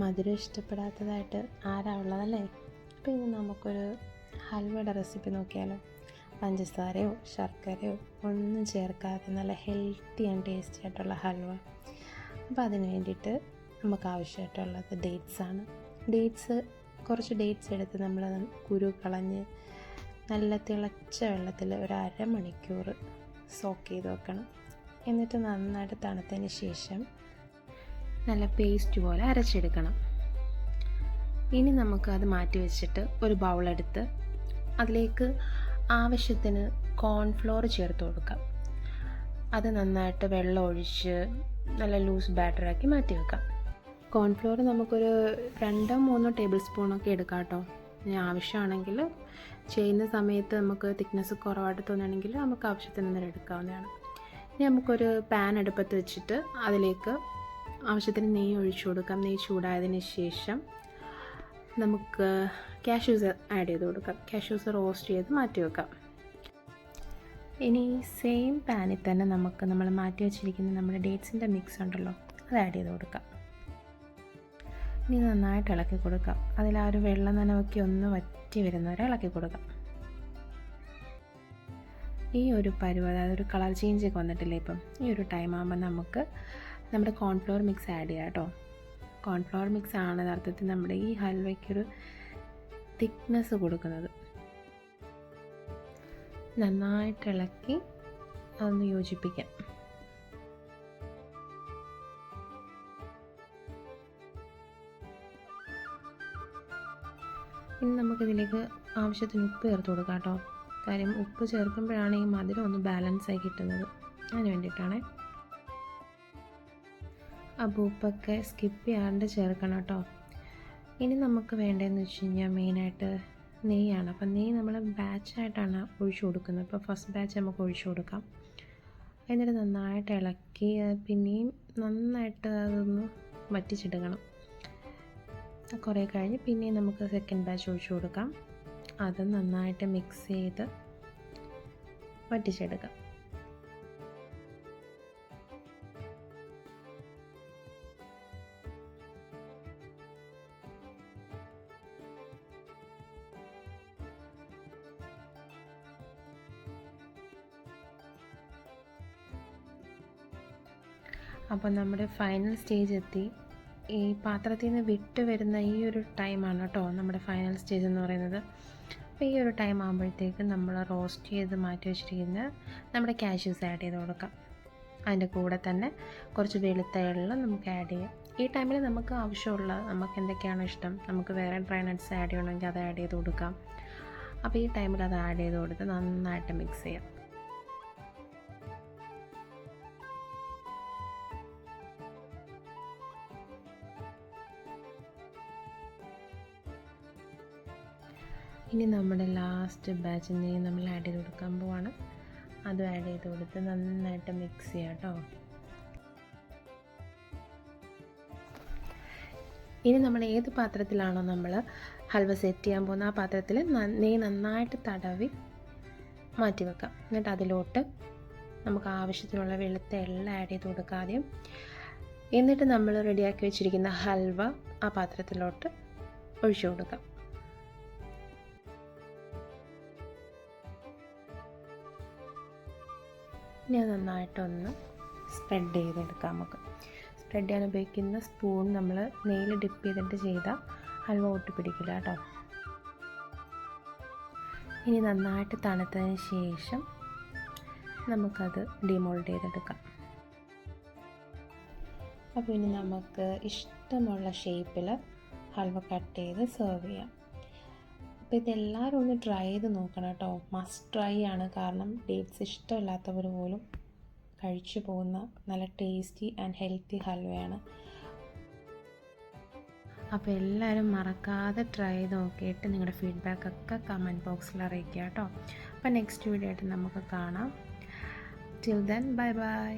മധുരം ഇഷ്ടപ്പെടാത്തതായിട്ട് ആരാ ഉള്ളതല്ലേ? അപ്പോൾ ഇനി നമുക്കൊരു ഹൽവയുടെ റെസിപ്പി നോക്കിയാലോ. പഞ്ചസാരയോ ശർക്കരയോ ഒന്നും ചേർക്കാതെ നല്ല ഹെൽത്തി ആൻഡ് ടേസ്റ്റി ആയിട്ടുള്ള ഹൽവ. അപ്പോൾ അതിന് വേണ്ടിയിട്ട് നമുക്ക് ആവശ്യമായിട്ടുള്ളത് ഡേറ്റ്സാണ്. കുറച്ച് ഡേറ്റ്സ് എടുത്ത് നമ്മൾ കുരു കളഞ്ഞ് നല്ല തിളച്ച വെള്ളത്തിൽ ഒരു അരമണിക്കൂർ സോക്ക് ചെയ്ത് വെക്കണം. എന്നിട്ട് നന്നായിട്ട് തണുത്തതിന് ശേഷം നല്ല പേസ്റ്റ് പോലെ അരച്ചെടുക്കണം. ഇനി നമുക്കത് മാറ്റി വെച്ചിട്ട് ഒരു ബൗളെടുത്ത് അതിലേക്ക് ആവശ്യത്തിന് കോൺഫ്ലോർ ചേർത്ത് കൊടുക്കാം. അത് നന്നായിട്ട് വെള്ളം ഒഴിച്ച് നല്ല ലൂസ് ബാറ്ററാക്കി മാറ്റി വെക്കാം. കോൺഫ്ലോർ നമുക്കൊരു 2-3 ടേബിൾ സ്പൂണൊക്കെ എടുക്കാം കേട്ടോ. ഇനി ആവശ്യമാണെങ്കിൽ ചെയ്യുന്ന സമയത്ത് നമുക്ക് തിക്നെസ് കുറവായിട്ട് തോന്നുകയാണെങ്കിൽ നമുക്ക് ആവശ്യത്തിന് എടുക്കാവുന്നതാണ്. ഇനി നമുക്കൊരു പാൻ അടുപ്പത്ത് വെച്ചിട്ട് അതിലേക്ക് ആവശ്യത്തിന് നെയ്യ് ഒഴിച്ചു കൊടുക്കാം. നെയ്യ് ചൂടായതിന് ശേഷം നമുക്ക് കാഷ്യൂസ് ആഡ് ചെയ്ത് കൊടുക്കാം. കാഷ്യൂസ് റോസ്റ്റ് ചെയ്ത് മാറ്റി വെക്കാം. ഇനി സെയിം പാനിൽ തന്നെ നമ്മൾ മാറ്റി വെച്ചിരിക്കുന്ന നമ്മുടെ ഡേറ്റ്സിൻ്റെ മിക്സ് ഉണ്ടല്ലോ, അത് ആഡ് ചെയ്ത് കൊടുക്കാം. ഇനി നന്നായിട്ട് ഇളക്കി കൊടുക്കാം. അതിൽ ആ ഒരു വെള്ളം നനവൊക്കെ ഒന്ന് വറ്റി വരുന്നവരെ ഇളക്കി കൊടുക്കാം. ഈ ഒരു പരുവ, അതായത് ഒരു കളർ ചേഞ്ച് ഒക്കെ വന്നിട്ടില്ലേ ഇപ്പം, ഈ ഒരു ടൈം ആകുമ്പോൾ നമുക്ക് നമ്മുടെ കോൺഫ്ലവർ മിക്സ് ആഡ് ചെയ്യാം കേട്ടോ. കോൺഫ്ലവർ മിക്സ് ആണ് യഥാർത്ഥത്തിൽ നമ്മുടെ ഈ ഹൽവയ്ക്കൊരു തിക്നെസ് കൊടുക്കുന്നത്. നന്നായിട്ട് ഇളക്കി അതൊന്ന് യോജിപ്പിക്കാം. ഇനി നമുക്കിതിലേക്ക് ആവശ്യത്തിന് ഉപ്പ് ചേർത്ത് കൊടുക്കാം കേട്ടോ. കാര്യം ഉപ്പ് ചേർക്കുമ്പോഴാണ് ഈ മധുരം ഒന്ന് ബാലൻസായി കിട്ടുന്നത്. അതിന് വേണ്ടിയിട്ടാണ്. അപ്പോൾ ഉപ്പൊക്കെ സ്കിപ്പ് ചെയ്യാണ്ട് ചേർക്കണം കേട്ടോ. ഇനി നമുക്ക് വേണ്ടതെന്ന് വെച്ച് കഴിഞ്ഞാൽ മെയിനായിട്ട് നെയ്യാണ്. അപ്പം നെയ്യ് നമ്മൾ ബാച്ചായിട്ടാണ് ഒഴിച്ചു കൊടുക്കുന്നത്. അപ്പോൾ ഫസ്റ്റ് ബാച്ച് നമുക്ക് ഒഴിച്ചു കൊടുക്കാം. എന്നിട്ട് നന്നായിട്ട് ഇളക്കി പിന്നെയും നന്നായിട്ട് അതൊന്ന് വറ്റിച്ചെടുക്കണം. കുറേ കഴിഞ്ഞ് പിന്നെയും നമുക്ക് സെക്കൻഡ് ബാച്ച് ഒഴിച്ചു കൊടുക്കാം. അത് നന്നായിട്ട് മിക്സ് ചെയ്ത് വറ്റിച്ചെടുക്കാം. അപ്പോൾ നമ്മുടെ ഫൈനൽ സ്റ്റേജ് എത്തി. ഈ പാത്രത്തിൽ നിന്ന് വിട്ട് വരുന്ന ഈ ഒരു ടൈമാണ് കേട്ടോ നമ്മുടെ ഫൈനൽ സ്റ്റേജ് എന്ന് പറയുന്നത്. അപ്പോൾ ഈ ഒരു ടൈം ആകുമ്പോഴത്തേക്ക് നമ്മൾ റോസ്റ്റ് ചെയ്ത് മാറ്റി വെച്ചിരിക്കുന്ന നമ്മുടെ കാഷ്യൂസ് ആഡ് ചെയ്ത് കൊടുക്കാം. അതിൻ്റെ കൂടെ തന്നെ കുറച്ച് വെളുത്ത എള്ളം നമുക്ക് ആഡ് ചെയ്യാം. ഈ ടൈമിൽ നമുക്ക് ആവശ്യമുള്ള, നമുക്ക് എന്തൊക്കെയാണോ ഇഷ്ടം, നമുക്ക് വേറെ ഡ്രൈ നട്ട്സ് ആഡ് ചെയ്യണമെങ്കിൽ അത് ആഡ് ചെയ്ത് കൊടുക്കാം. അപ്പോൾ ഈ ടൈമിൽ അത് ആഡ് ചെയ്ത് കൊടുത്ത് നന്നായിട്ട് മിക്സ് ചെയ്യാം. ഇനി നമ്മുടെ ലാസ്റ്റ് ബാച്ചിൽ നിന്ന് നമ്മൾ ആഡ് ചെയ്ത് കൊടുക്കാൻ പോവാണ്. അതും ആഡ് ചെയ്ത് കൊടുത്ത് നന്നായിട്ട് മിക്സ് ചെയ്യാം കേട്ടോ. ഇനി നമ്മൾ ഏത് പാത്രത്തിലാണോ നമ്മൾ ഹൽവ സെറ്റ് ചെയ്യാൻ പോകുന്ന ആ പാത്രത്തിൽ നെയ്യ് നന്നായിട്ട് തടവി മാറ്റി വെക്കാം. എന്നിട്ട് അതിലോട്ട് നമുക്ക് ആവശ്യത്തിനുള്ള വെളുത്ത എല്ലാം ആഡ് ചെയ്ത് കൊടുക്കാം ആദ്യം. എന്നിട്ട് നമ്മൾ റെഡിയാക്കി വെച്ചിരിക്കുന്ന ഹൽവ ആ പാത്രത്തിലോട്ട് ഒഴിച്ചു കൊടുക്കാം. ഇനി അത് നന്നായിട്ടൊന്ന് സ്പ്രെഡ് ചെയ്തെടുക്കാം. നമുക്ക് സ്പ്രെഡ് ചെയ്യാൻ ഉപയോഗിക്കുന്ന സ്പൂൺ നമ്മൾ നെയ്യിൽ ഡിപ്പ് ചെയ്തിട്ട് ചെയ്താൽ ഹൽവ ഒട്ടിപ്പിടിക്കില്ല കേട്ടോ. ഇനി നന്നായിട്ട് തണുത്തതിന് ശേഷം നമുക്കത് ഡിമോൾഡ് ചെയ്തെടുക്കാം. അപ്പോൾ ഇനി നമുക്ക് ഇഷ്ടമുള്ള ഷേപ്പിൽ ഹൽവ കട്ട് ചെയ്ത് സെർവ് ചെയ്യാം. അപ്പോൾ ഇതെല്ലാവരും ഒന്ന് ട്രൈ ചെയ്ത് നോക്കണം കേട്ടോ. മസ്റ്റ് ട്രൈ ആണ്. കാരണം ഡേറ്റ്സ് ഇഷ്ടമില്ലാത്തവർ പോലും കഴിച്ചു പോകുന്ന നല്ല ടേസ്റ്റി ആൻഡ് ഹെൽത്തി ഹൽവയാണ്. അപ്പോൾ എല്ലാവരും മറക്കാതെ ട്രൈ ചെയ്ത് നോക്കിയിട്ട് നിങ്ങളുടെ ഫീഡ്ബാക്കൊക്കെ കമൻറ്റ് ബോക്സിൽ അറിയിക്കുക കേട്ടോ. അപ്പോൾ നെക്സ്റ്റ് വീഡിയോ ആയിട്ട് നമുക്ക് കാണാം. Till then bye bye.